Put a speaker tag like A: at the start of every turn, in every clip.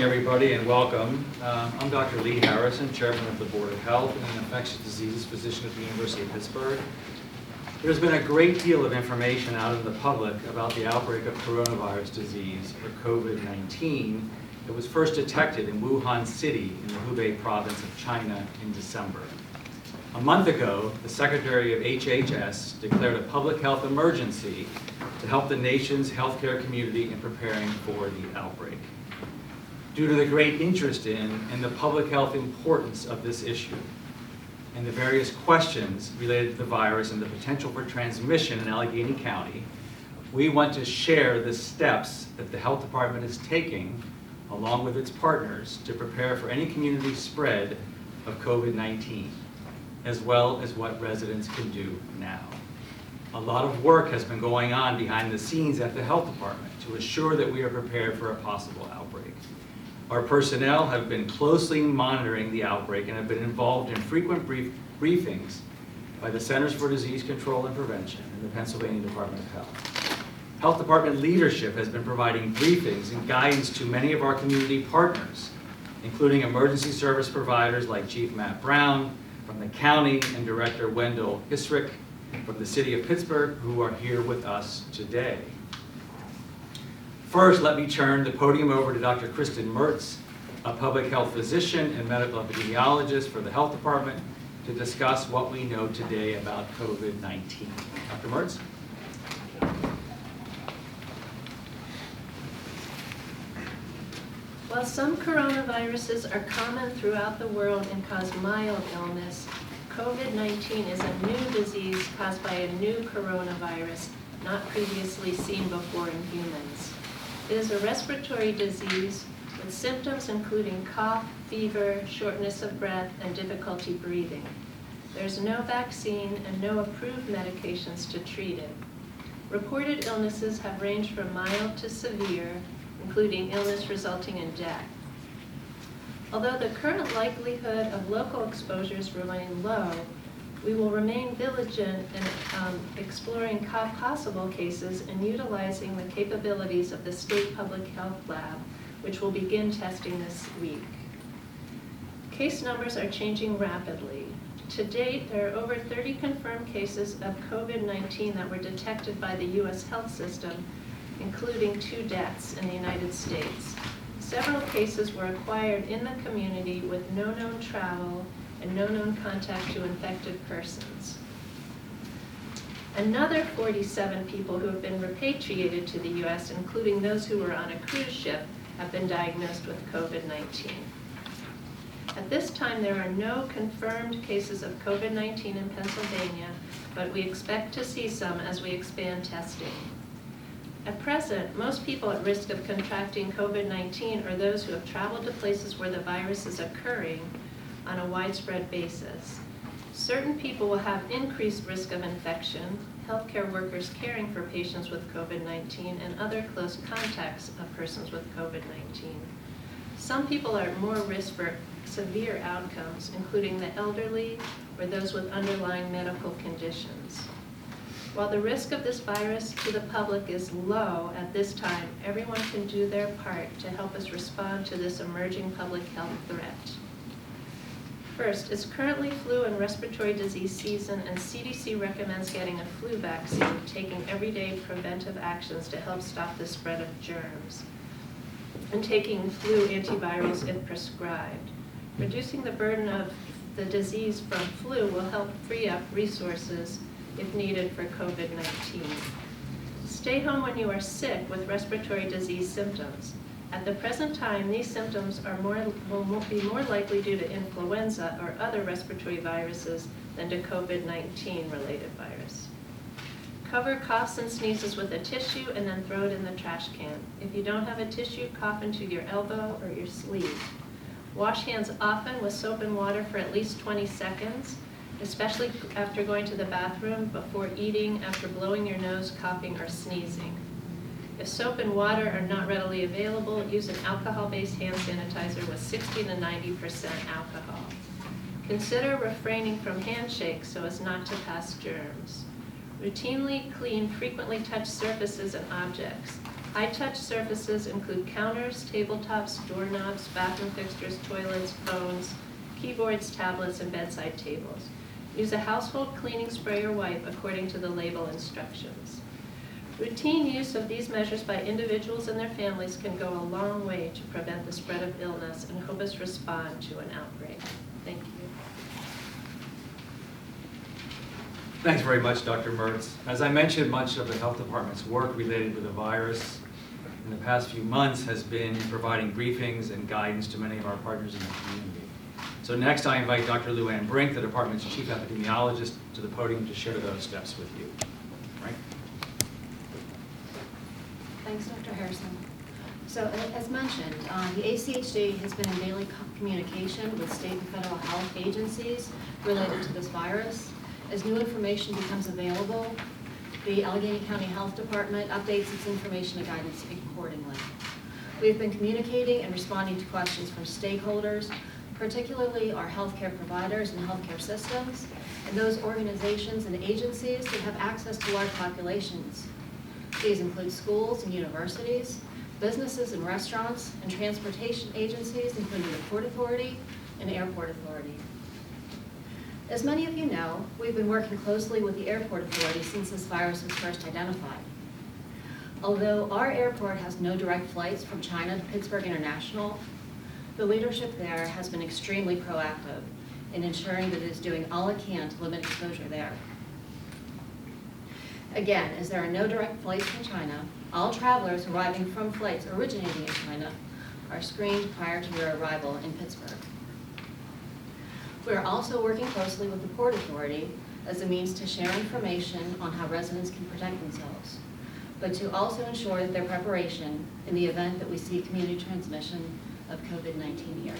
A: everybody, and welcome. I'm Dr. Lee Harrison, Chairman of the Board of Health and an infectious diseases physician at the University of Pittsburgh. There's been a great deal of information out in the public about the outbreak of coronavirus disease, or COVID-19, that was first detected in Wuhan City in the Hubei province of China in December. A month ago, the Secretary of HHS declared a public health emergency to help the nation's healthcare community in preparing for the outbreak. Due to the great interest in and the public health importance of this issue, and the various questions related to the virus and the potential for transmission in Allegheny County, we want to share the steps that the health department is taking, along with its partners, to prepare for any community spread of COVID-19, as well as what residents can do now. A lot of work has been going on behind the scenes at the health department to assure that we are prepared for a possible outbreak. Our personnel have been closely monitoring the outbreak and have been involved in frequent briefings by the Centers for Disease Control and Prevention and the Pennsylvania Department of Health. Health department leadership has been providing briefings and guidance to many of our community partners, including emergency service providers like Chief Matt Brown from the county and Director Wendell Hisrick from the City of Pittsburgh, who are here with us today. First, let me turn the podium over to Dr. Kristen Mertz, a public health physician and medical epidemiologist for the health department, to discuss what we know today about COVID-19. Dr. Mertz?
B: While some coronaviruses are common throughout the world and cause mild illness, COVID-19 is a new disease caused by a new coronavirus not previously seen before in humans. It is a respiratory disease with symptoms including cough, fever, shortness of breath, and difficulty breathing. There's no vaccine and no approved medications to treat it. Reported illnesses have ranged from mild to severe, including illness resulting in death. Although the current likelihood of local exposures remain low, we will remain vigilant in exploring possible cases and utilizing the capabilities of the State Public Health Lab, which will begin testing this week. Case numbers are changing rapidly. To date, there are over 30 confirmed cases of COVID-19 that were detected by the U.S. health system, including 2 deaths in the United States. Several cases were acquired in the community with no known travel and no known contact to infected persons. Another 47 people who have been repatriated to the U.S., including those who were on a cruise ship, have been diagnosed with COVID-19. At this time, there are no confirmed cases of COVID-19 in Pennsylvania, but we expect to see some as we expand testing. At present, most people at risk of contracting COVID-19 are those who have traveled to places where the virus is occurring on a widespread basis. Certain people will have increased risk of infection, healthcare workers caring for patients with COVID-19, and other close contacts of persons with COVID-19. Some people are at more risk for severe outcomes, including the elderly or those with underlying medical conditions. While the risk of this virus to the public is low at this time, everyone can do their part to help us respond to this emerging public health threat. First, it's currently flu and respiratory disease season, and CDC recommends getting a flu vaccine, taking everyday preventive actions to help stop the spread of germs, and taking flu antivirals if prescribed. Reducing the burden of the disease from flu will help free up resources if needed for COVID-19. Stay home when you are sick with respiratory disease symptoms. At the present time, these symptoms will be more likely due to influenza or other respiratory viruses than to COVID-19 related virus. Cover coughs and sneezes with a tissue and then throw it in the trash can. If you don't have a tissue, cough into your elbow or your sleeve. Wash hands often with soap and water for at least 20 seconds, especially after going to the bathroom, before eating, after blowing your nose, coughing, or sneezing. If soap and water are not readily available, use an alcohol-based hand sanitizer with 60 to 90% alcohol. Consider refraining from handshakes so as not to pass germs. Routinely clean frequently touched surfaces and objects. High-touch surfaces include counters, tabletops, doorknobs, bathroom fixtures, toilets, phones, keyboards, tablets, and bedside tables. Use a household cleaning spray or wipe according to the label instructions. Routine use of these measures by individuals and their families can go a long way to prevent the spread of illness and help us respond to an outbreak. Thank you.
A: Thanks very much, Dr. Mertz. As I mentioned, much of the health department's work related to the virus in the past few months has been providing briefings and guidance to many of our partners in the community. So next I invite Dr. Lou Ann Brink, the department's chief epidemiologist, to the podium to share those steps with you. Frank?
C: Thanks, Dr. Harrison. So as mentioned, the ACHD has been in daily communication with state and federal health agencies related to this virus. As new information becomes available, the Allegheny County Health Department updates its information and guidance accordingly. We've been communicating and responding to questions from stakeholders, particularly our healthcare providers and healthcare systems, and those organizations and agencies that have access to large populations. These include schools and universities, businesses and restaurants, and transportation agencies, including the Port Authority and Airport Authority. As many of you know, we've been working closely with the Airport Authority since this virus was first identified. Although our airport has no direct flights from China to Pittsburgh International, the leadership there has been extremely proactive in ensuring that it is doing all it can to limit exposure there. Again, as there are no direct flights from China, all travelers arriving from flights originating in China are screened prior to their arrival in Pittsburgh. We are also working closely with the Port Authority as a means to share information on how residents can protect themselves, but to also ensure that their preparation in the event that we see community transmission of COVID-19 here.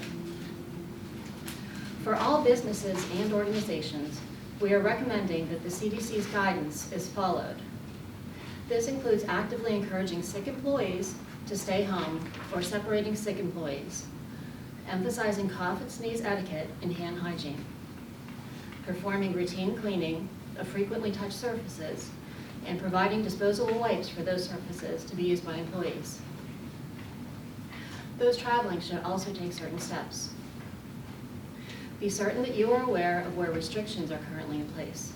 C: For all businesses and organizations, we are recommending that the CDC's guidance is followed. This includes actively encouraging sick employees to stay home or separating sick employees, emphasizing cough and sneeze etiquette and hand hygiene, performing routine cleaning of frequently touched surfaces, and providing disposable wipes for those surfaces to be used by employees. Those traveling should also take certain steps. Be certain that you are aware of where restrictions are currently in place.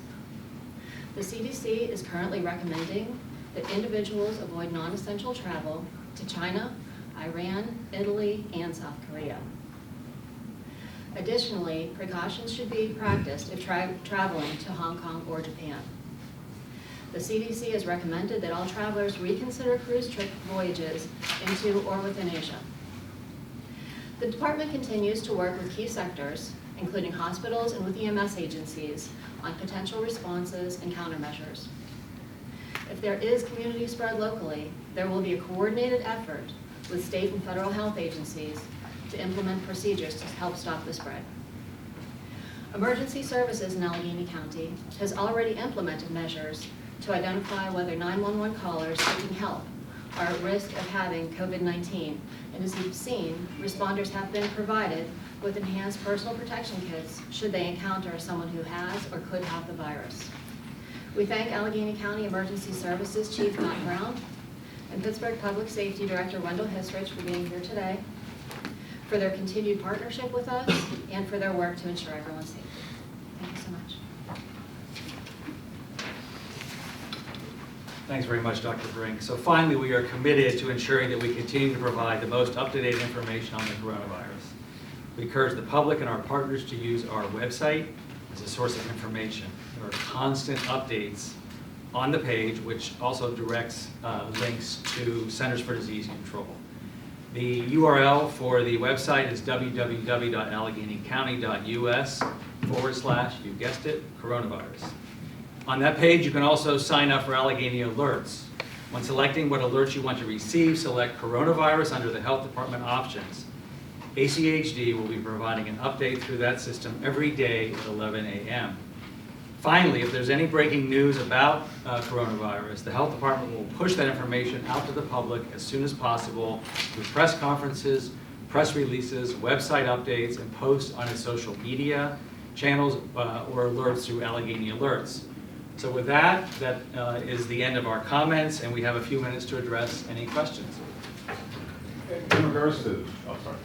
C: The CDC is currently recommending that individuals avoid non-essential travel to China, Iran, Italy, and South Korea. Additionally, precautions should be practiced if traveling to Hong Kong or Japan. The CDC has recommended that all travelers reconsider cruise trip voyages into or within Asia. The department continues to work with key sectors, including hospitals and with EMS agencies, on potential responses and countermeasures. If there is community spread locally, there will be a coordinated effort with state and federal health agencies to implement procedures to help stop the spread. Emergency Services in Allegheny County has already implemented measures to identify whether 911 callers seeking help are at risk of having COVID-19, and as you've seen, responders have been provided with enhanced personal protection kits should they encounter someone who has or could have the virus. We thank Allegheny County Emergency Services Chief Matt Brown and Pittsburgh Public Safety Director Wendell Hisrich for being here today, for their continued partnership with us, and for their work to ensure everyone's safety. Thank you so much.
A: Thanks very much, Dr. Brink. So finally, we are committed to ensuring that we continue to provide the most up-to-date information on the coronavirus. We encourage the public and our partners to use our website as a source of information. There are constant updates on the page, which also directs links to Centers for Disease Control. The URL for the website is www.alleghenycounty.us/ you guessed it, coronavirus. On that page, you can also sign up for Allegheny Alerts. When selecting what alerts you want to receive, select Coronavirus under the Health Department options. ACHD will be providing an update through that system every day at 11 a.m. Finally, if there's any breaking news about coronavirus, the Health Department will push that information out to the public as soon as possible through press conferences, press releases, website updates, and posts on its social media channels or alerts through Allegheny Alerts. So with that, that is the end of our comments, and we have a few minutes to address any questions.
D: In regards to, oh, sorry.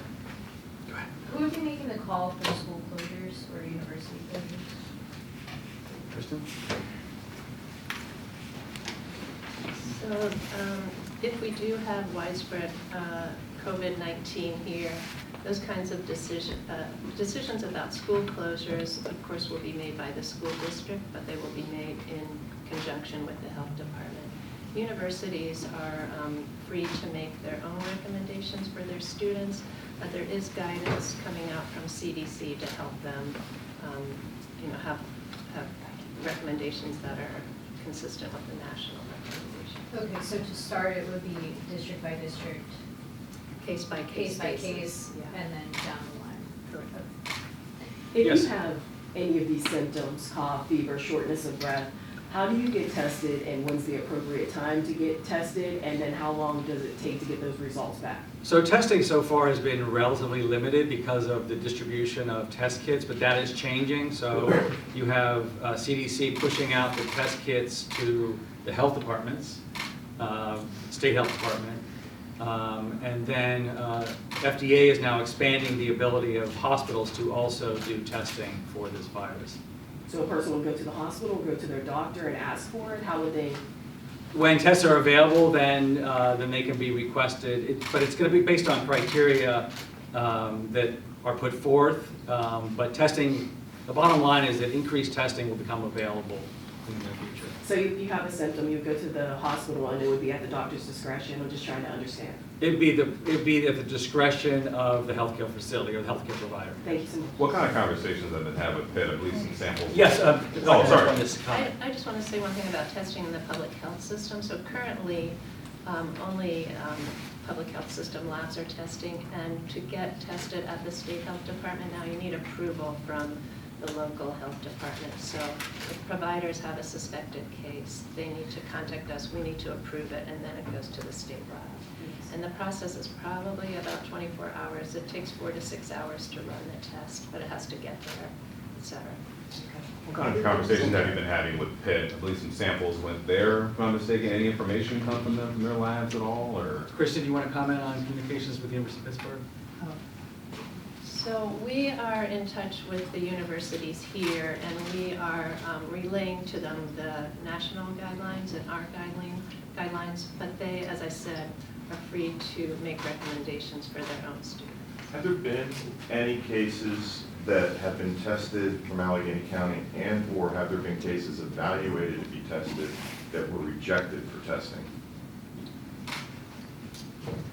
A: Go ahead.
E: Who would be making the call for school closures or university closures?
A: Kristen?
B: So if we do have widespread COVID-19 here, those kinds of decisions about school closures, of course, will be made by the school district, but they will be made in conjunction with the health department. Universities are free to make their own recommendations for their students, but there is guidance coming out from CDC to help them have recommendations that are consistent with the national recommendation.
E: Okay, so to start, it would be district by district,
B: Case by case.
E: case by case,
B: Yeah.
E: and then down the line.
B: Correct.
F: If
A: Yes.
F: you have any of these symptoms, cough, fever, shortness of breath, how do you get tested and when's the appropriate time to get tested? And then how long does it take to get those results back?
A: So testing so far has been relatively limited because of the distribution of test kits, but that is changing. So you have CDC pushing out the test kits to the health departments, state health department. And then FDA is now expanding the ability of hospitals to also do testing for this virus.
F: So a person will go to the hospital, go to their doctor and ask for it? How would they?
A: When tests are available, then they can be requested, but it's going to be based on criteria that are put forth. But testing, the bottom line is that increased testing will become available in the future.
F: So you have a symptom, you would go to the hospital and it would be at the doctor's discretion. I'm just trying to understand.
A: It'd be at the discretion of the healthcare facility or the healthcare provider.
F: Thank you so much.
D: What kind of conversations have been had with Pitt, at least some samples?
A: Yes.
D: Oh, sorry.
A: On this comment.
B: I just want to say one thing about testing in the public health system. So currently, only public health system labs are testing, and to get tested at the state health department now, you need approval from the local health department. So if providers have a suspected case, they need to contact us, we need to approve it, and then it goes to the state lab. And the process is probably about 24 hours. It takes 4 to 6 hours to run the test, but it has to get there, et cetera.
D: What kind of conversations have you been having with Pitt? I believe some samples went there, if I'm not mistaken. Any information come from them, from their labs at all, or?
A: Kristen, do you want to comment on communications with the Emerson Pittsburgh?
B: So we are in touch with the universities here, and we are relaying to them the national guidelines and our guidelines, but they, as I said, are free to make recommendations for their own students.
G: Have there been any cases that have been tested from Allegheny County, and/or have there been cases evaluated to be tested that were rejected for testing?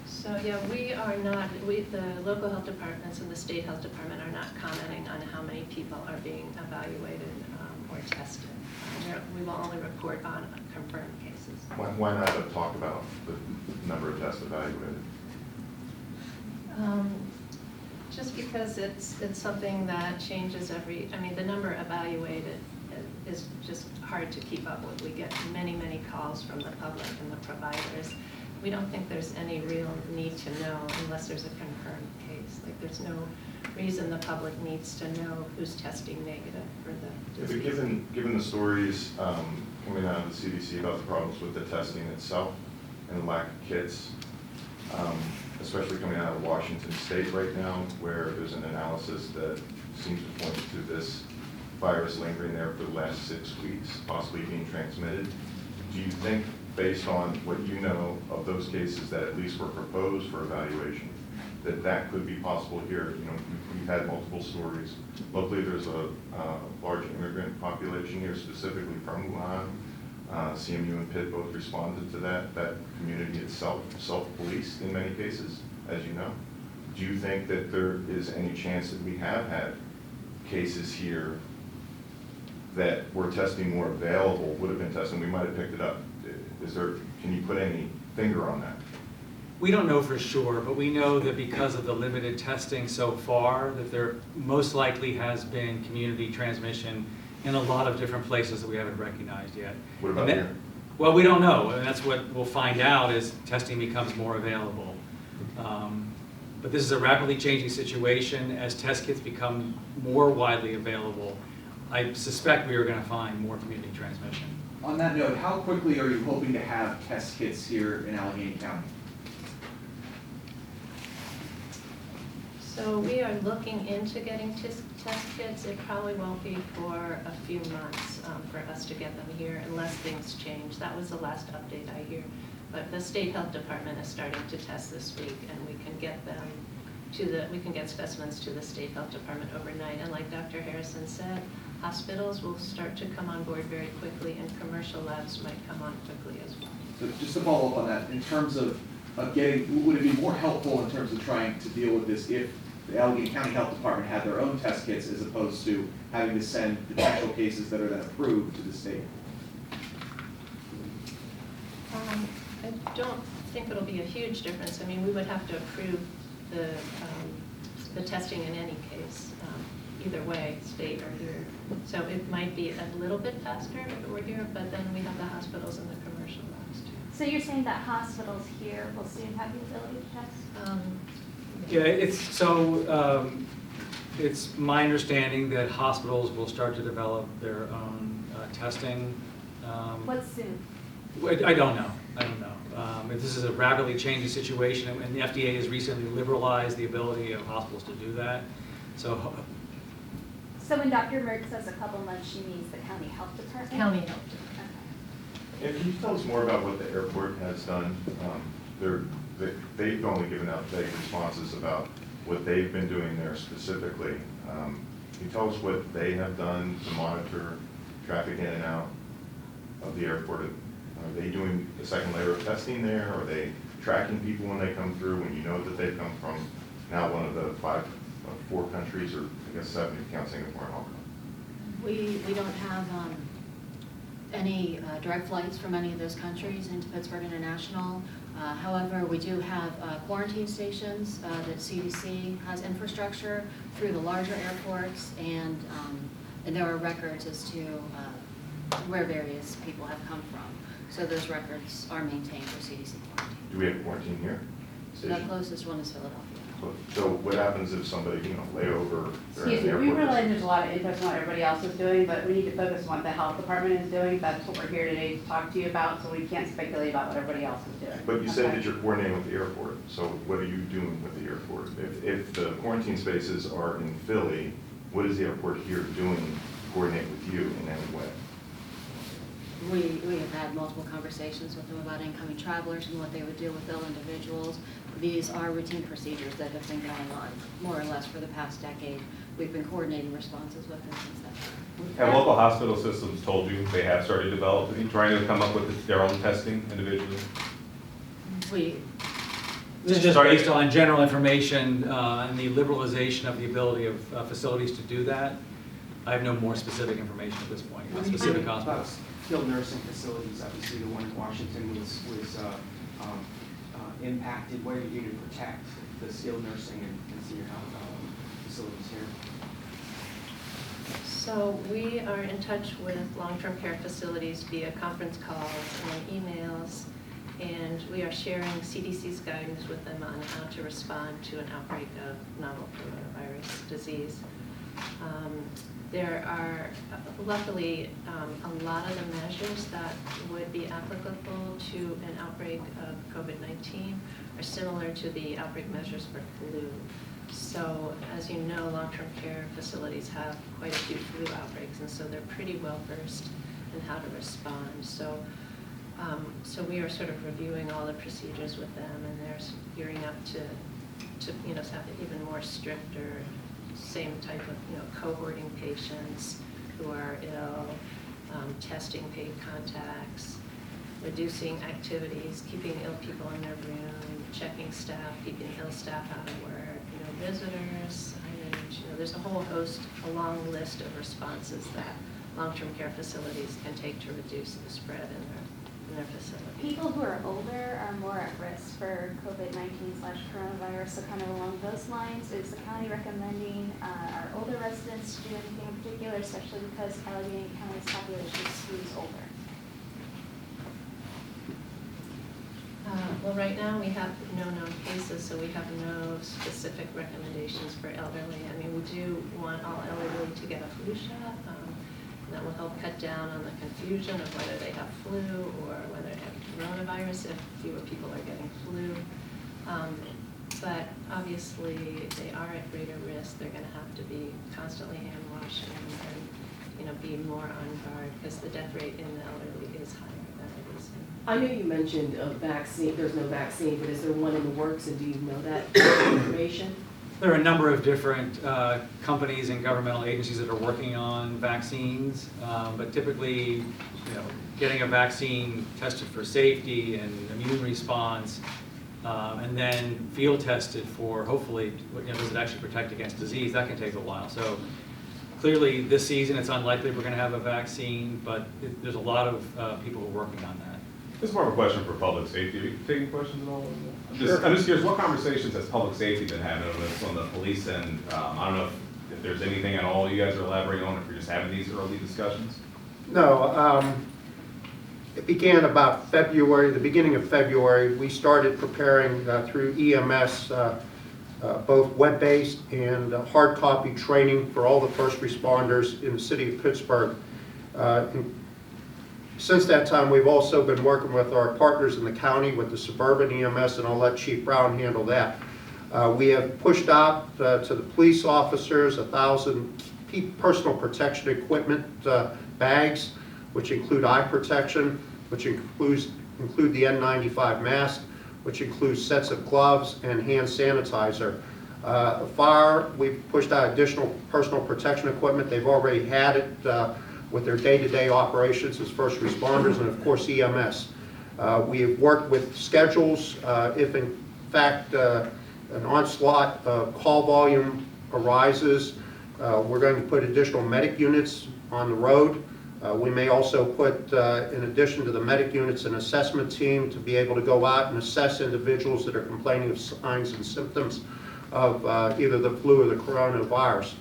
B: So yeah, we are not, the local health departments and the state health department are not commenting on how many people are being evaluated or tested. We will only report on confirmed cases.
G: Why not talk about the number of tests evaluated?
B: Just because it's something that changes the number evaluated is just hard to keep up with. We get many, many calls from the public and the providers. We don't think there's any real need to know unless there's a confirmed case. Like, there's no reason the public needs to know who's testing negative for the disease.
G: Given the stories coming out of the CDC about the problems with the testing itself and the lack of kits, especially coming out of Washington State right now, where there's an analysis that seems to point to this virus lingering there for the last 6 weeks, possibly being transmitted. Do you think, based on what you know of those cases that at least were proposed for evaluation, that could be possible here? You know, we've had multiple stories. Luckily, there's a large immigrant population here, specifically from Wuhan. CMU and Pitt both responded to that. That community itself self-policed in many cases, as you know. Do you think that there is any chance that we have had cases here that were testing more available, would have been tested, we might have picked it up? Can you put any finger on that?
A: We don't know for sure, but we know that because of the limited testing so far, that there most likely has been community transmission in a lot of different places that we haven't recognized yet.
G: What about here?
A: Well, we don't know, and that's what we'll find out as testing becomes more available. But this is a rapidly changing situation. As test kits become more widely available, I suspect we are going to find more community transmission.
H: On that note, how quickly are you hoping to have test kits here in Allegheny County?
B: So we are looking into getting test kits. It probably won't be for a few months for us to get them here unless things change. That was the last update I hear. But the state health department is starting to test this week, and we can get them we can get specimens to the state health department overnight. And like Dr. Harrison said, hospitals will start to come on board very quickly, and commercial labs might come on quickly as well.
H: So just to follow up on that, in terms of getting, would it be more helpful in terms of trying to deal with this if the Allegheny County Health Department had their own test kits as opposed to having to send potential cases that are then approved to the state?
B: I don't think it'll be a huge difference. I mean, we would have to approve the testing in any case, either way, state or here. So it might be a little bit faster if it were here, but then we have the hospitals and the commercial labs too.
E: So you're saying that hospitals here will soon have the ability to test?
A: Yeah, it's my understanding that hospitals will start to develop their own testing.
E: What's soon?
A: I don't know. This is a rapidly changing situation, and the FDA has recently liberalized the ability of hospitals to do that. So
E: when Dr. Merck says a couple months, she means the county health department?
B: County health department.
E: Okay.
G: And can you tell us more about what the airport has done? They've only given out vague responses about what they've been doing there specifically. Can you tell us what they have done to monitor traffic in and out of the airport? Are they doing a second layer of testing there? Are they tracking people when they come through, when you know that they've come from now one of the four countries, or I guess 7 if you count Singapore and Hong Kong?
C: We don't have any direct flights from any of those countries into Pittsburgh International. However, we do have quarantine stations that CDC has infrastructure through the larger airports, and there are records as to where various people have come from. So those records are maintained for CDC quarantine.
G: Do we have quarantine here?
C: The closest one is Philadelphia.
G: So what happens if somebody, layover?
I: Excuse me, we realize there's a lot of input on what everybody else is doing, but we need to focus on what the health department is doing. That's what we're here today to talk to you about, so we can't speculate about what everybody else is doing.
G: But you said
I: Okay?
G: that you're coordinating with the airport, so what are you doing with the airport? If the quarantine spaces are in Philly, what is the airport here doing to coordinate with you in any way?
C: We have had multiple conversations with them about incoming travelers and what they would do with ill individuals. These are routine procedures that have been going on more or less for the past decade. We've been coordinating responses with them since that time.
D: Have local hospital systems told you they have started developing, trying to come up with their own testing individually?
A: this is just based on general information and the liberalization of the ability of facilities to do that. I have no more specific information at this point about specific hospitals.
J: Skilled nursing facilities, obviously the one in Washington was impacted. What are you doing to protect the skilled nursing and senior health facilities here?
B: So we are in touch with long-term care facilities via conference calls and emails, and we are sharing CDC's guidance with them on how to respond to an outbreak of novel coronavirus disease. There are luckily a lot of the measures that would be applicable to an outbreak of COVID-19 are similar to the outbreak measures for flu. So as you know, long-term care facilities have quite a few flu outbreaks, and so they're pretty well versed in how to respond. So we are sort of reviewing all the procedures with them, and they're gearing up to have even more stricter, same type of cohorting patients who are ill, testing paid contacts, reducing activities, keeping ill people in their room, checking staff, keeping ill staff out of work, visitors, signage. There's a whole host, a long list of responses that long-term care facilities can take to reduce the spread in their facility.
E: People who are older are more at risk for COVID-19/coronavirus, so kind of along those lines, is the county recommending our older residents to do anything in particular, especially because Allegheny County's population skews older?
B: Well, right now we have no known cases, so we have no specific recommendations for elderly. I mean, we do want all elderly to get a flu shot. That will help cut down on the confusion of whether they have flu or whether they have coronavirus, if fewer people are getting flu. But obviously, they are at greater risk. They're going to have to be constantly hand washing and be more on guard, because the death rate in the elderly is higher than it is in.
F: I know you mentioned a vaccine, there's no vaccine, but is there one in the works, and do you know that information?
A: There are a number of different companies and governmental agencies that are working on vaccines, but typically, getting a vaccine tested for safety and immune response, and then field tested for, hopefully, does it actually protect against disease, that can take a while. So clearly, this season, it's unlikely we're going to have a vaccine, but there's a lot of people who are working on that.
D: This is more of a question for public safety. Are you taking questions at all?
F: Sure.
D: I'm just curious, what conversations has public safety been having on the police end? I don't know if there's anything at all you guys are elaborating on, if you're just having these early discussions?
K: No, it began about February, the beginning of February. We started preparing through EMS, both web-based and hard copy training for all the first responders in the city of Pittsburgh. Since that time, we've also been working with our partners in the county with the suburban EMS, and I'll let Chief Brown handle that. We have pushed out to the police officers 1,000 personal protection equipment bags, which include eye protection, which include the N95 mask, which includes sets of gloves and hand sanitizer. Fire, we've pushed out additional personal protection equipment. They've already had it with their day-to-day operations as first responders, and of course EMS. We have worked with schedules. If in fact an onslaught of call volume arises, we're going to put additional medic units on the road. We may also put, in addition to the medic units, an assessment team to be able to go out and assess individuals that are complaining of signs and symptoms of either the flu or the coronavirus.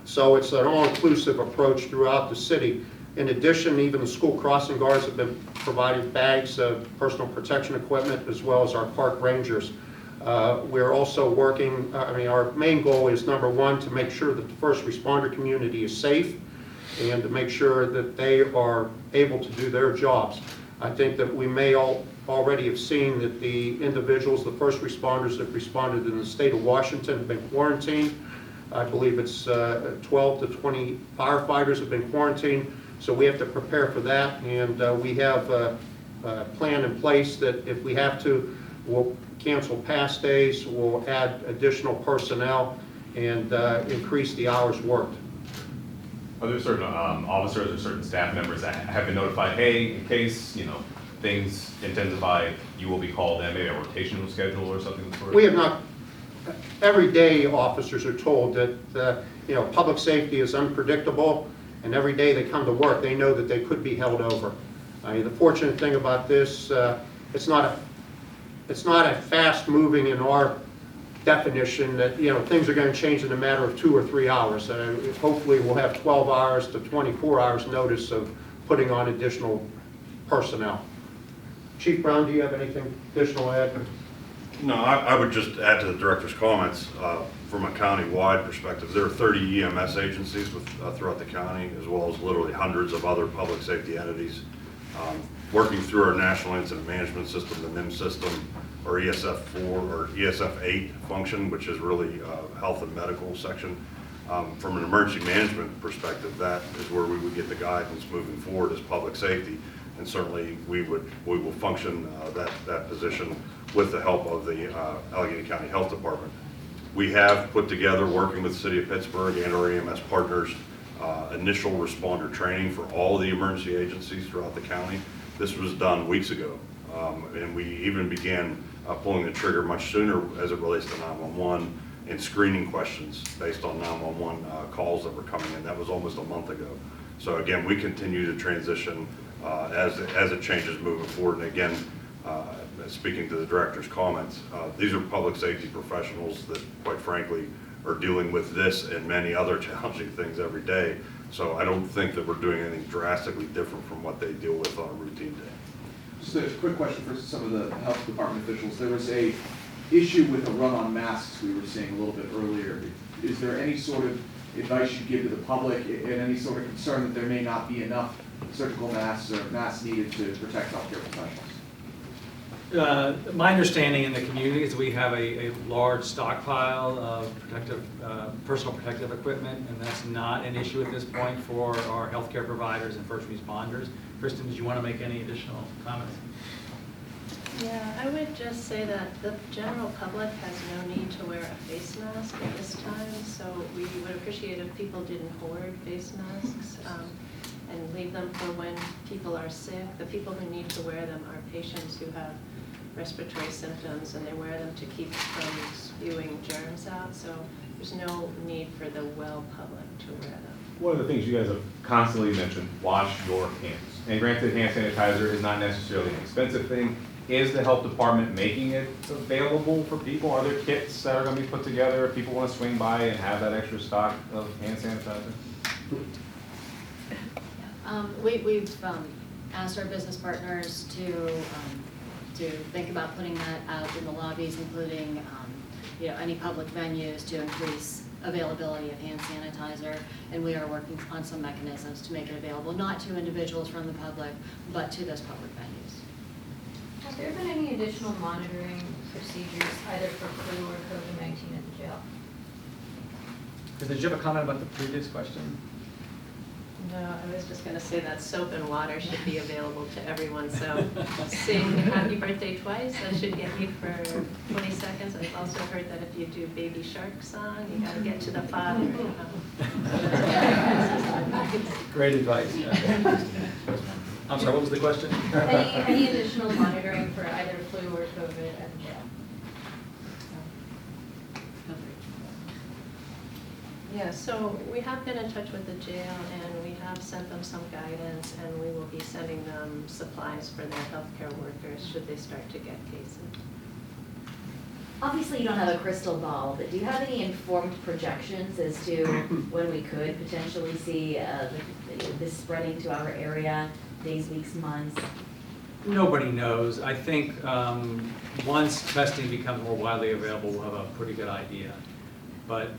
K: So it's an all-inclusive approach throughout the city. In addition, even the school crossing guards have been provided bags of personal protection equipment, as well as our park rangers. We're also working, our main goal is, number one, to make sure that the first responder community is safe and to make sure that they are able to do their jobs. I think that we may already have seen that the individuals, the first responders that responded in the state of Washington have been quarantined. I believe it's 12 to 20 firefighters have been quarantined, so we have to prepare for that, and we have a plan in place that if we have to, we'll cancel past days, we'll add additional personnel, and increase the hours worked.
D: Are there certain officers or certain staff members that have been notified, hey, in case, things intensify, you will be called in, maybe a rotational schedule or something of the sort?
K: We have not. Every day officers are told that public safety is unpredictable, and every day they come to work, they know that they could be held over. The fortunate thing about this, it's not a fast moving in our definition that things are going to change in a matter of 2 or 3 hours. Hopefully we'll have 12 hours to 24 hours notice of putting on additional personnel. Chief Brown, do you have anything additional to add?
L: No, I would just add to the director's comments. From a county-wide perspective, there are 30 EMS agencies throughout the county, as well as literally hundreds of other public safety entities. Working through our National Incident Management System, the NIM system, or ESF4 or ESF8 function, which is really health and medical section. From an emergency management perspective, that is where we would get the guidance moving forward as public safety, and certainly we will function that position with the help of the Allegheny County Health Department. We have put together, working with the City of Pittsburgh and our EMS partners, initial responder training for all of the emergency agencies throughout the county. This was done weeks ago, and we even began pulling the trigger much sooner as it relates to 911 and screening questions based on 911 calls that were coming in. That was almost a month ago. So again, we continue to transition as it changes moving forward. And again, speaking to the director's comments, these are public safety professionals that, quite frankly, are dealing with this and many other challenging things every day. So I don't think that we're doing anything drastically different from what they deal with on a routine day.
H: Just a quick question for some of the health department officials. There was a issue with a run on masks we were seeing a little bit earlier. Is there any sort of advice you give to the public, and any sort of concern that there may not be enough surgical masks or masks needed to protect healthcare professionals?
A: My understanding in the community is we have a large stockpile of personal protective equipment, and that's not an issue at this point for our healthcare providers and first responders. Kristen, did you want to make any additional comments?
B: Yeah, I would just say that the general public has no need to wear a face mask at this time, so we would appreciate if people didn't hoard face masks and leave them for when people are sick. The people who need to wear them are patients who have respiratory symptoms, and they wear them to keep from spewing germs out, so there's no need for the well public to wear them.
D: One of the things you guys have constantly mentioned, wash your hands. And granted, hand sanitizer is not necessarily an expensive thing. Is the health department making it available for people? Are there kits that are going to be put together if people want to swing by and have that extra stock of hand sanitizer?
C: We've asked our business partners to think about putting that out in the lobbies, including any public venues, to increase availability of hand sanitizer, and we are working on some mechanisms to make it available, not to individuals from the public, but to those public venues.
M: Have there been any additional monitoring procedures, either for flu or COVID-19 at the jail?
A: Did you have a comment about the previous question?
B: No, I was just going to say that soap and water should be available to everyone, so sing happy birthday twice, that should get you for 20 seconds. I've also heard that if you do Baby Shark song, you got to get to the father.
A: Great advice. I'm sorry, what was the question?
M: Any additional monitoring for either flu or COVID at the jail?
B: Yeah, so we have been in touch with the jail, and we have sent them some guidance, and we will be sending them supplies for their healthcare workers should they start to get cases.
N: Obviously, you don't have a crystal ball, but do you have any informed projections as to when we could potentially see this spreading to our area, days, weeks, months?
A: Nobody knows. I think once testing becomes more widely available, we'll have a pretty good idea. But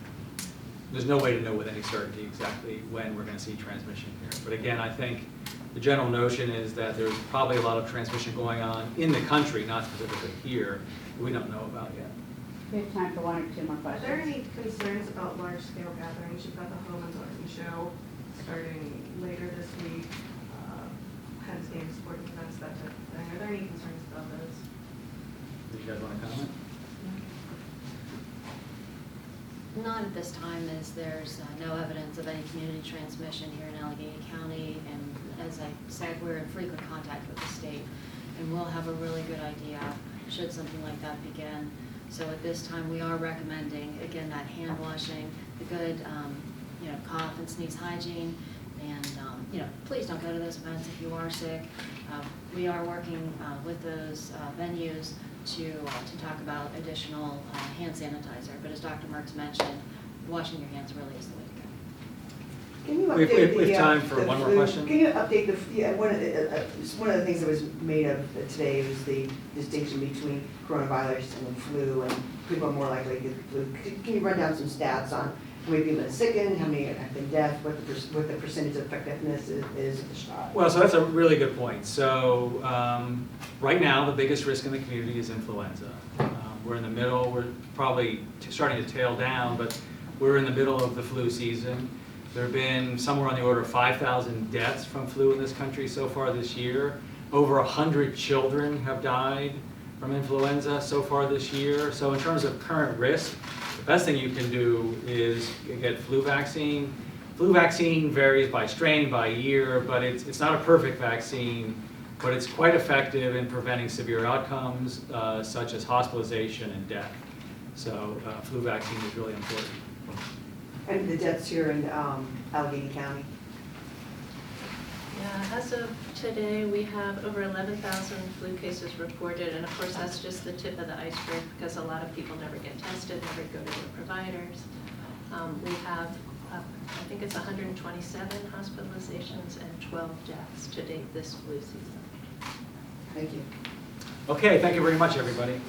A: there's no way to know with any certainty exactly when we're going to see transmission here. But again, I think the general notion is that there's probably a lot of transmission going on in the country, not specifically here, that we don't know about yet.
I: We have time for one or two more
O: Are
I: questions.
O: there any concerns about large-scale gatherings? You've got the Home and Garden Show starting later this week, Pens games, sporting events, that type of thing. Are there any concerns about those?
A: Do you guys want to comment?
C: Not at this time, as there's no evidence of any community transmission here in Allegheny County, and as I said, we're in frequent contact with the state, and we'll have a really good idea should something like that begin. So at this time, we are recommending, again, that hand washing, the good, cough and sneeze hygiene, and, please don't go to those events if you are sick. We are working with those venues to talk about additional hand sanitizer, but as Dr. Mertz mentioned, washing your hands really is the way to go.
F: Can you
A: We
F: update
A: have time for one more question.
F: Can you update one of the things that was made of today was the distinction between coronavirus and the flu, and people are more likely to get the flu. Can you run down some stats on how many people have been sickened, how many have been death, what the percentage of effectiveness is of the shot?
A: Well, so that's a really good point. So right now, the biggest risk in the community is influenza. We're in the middle, we're probably starting to tail down, but we're in the middle of the flu season. There have been somewhere on the order of 5,000 deaths from flu in this country so far this year. Over 100 children have died from influenza so far this year. So in terms of current risk, the best thing you can do is get flu vaccine. Flu vaccine varies by strain, by year, but it's not a perfect vaccine, but it's quite effective in preventing severe outcomes such as hospitalization and death. So flu vaccine is really important.
F: And the deaths here in Allegheny County?
B: Yeah, as of today, we have over 11,000 flu cases reported, and of course, that's just the tip of the iceberg because a lot of people never get tested, never go to their providers. We have, I think it's 127 hospitalizations and 12 deaths to date this flu season.
F: Thank you.
A: Okay, thank you very much, everybody.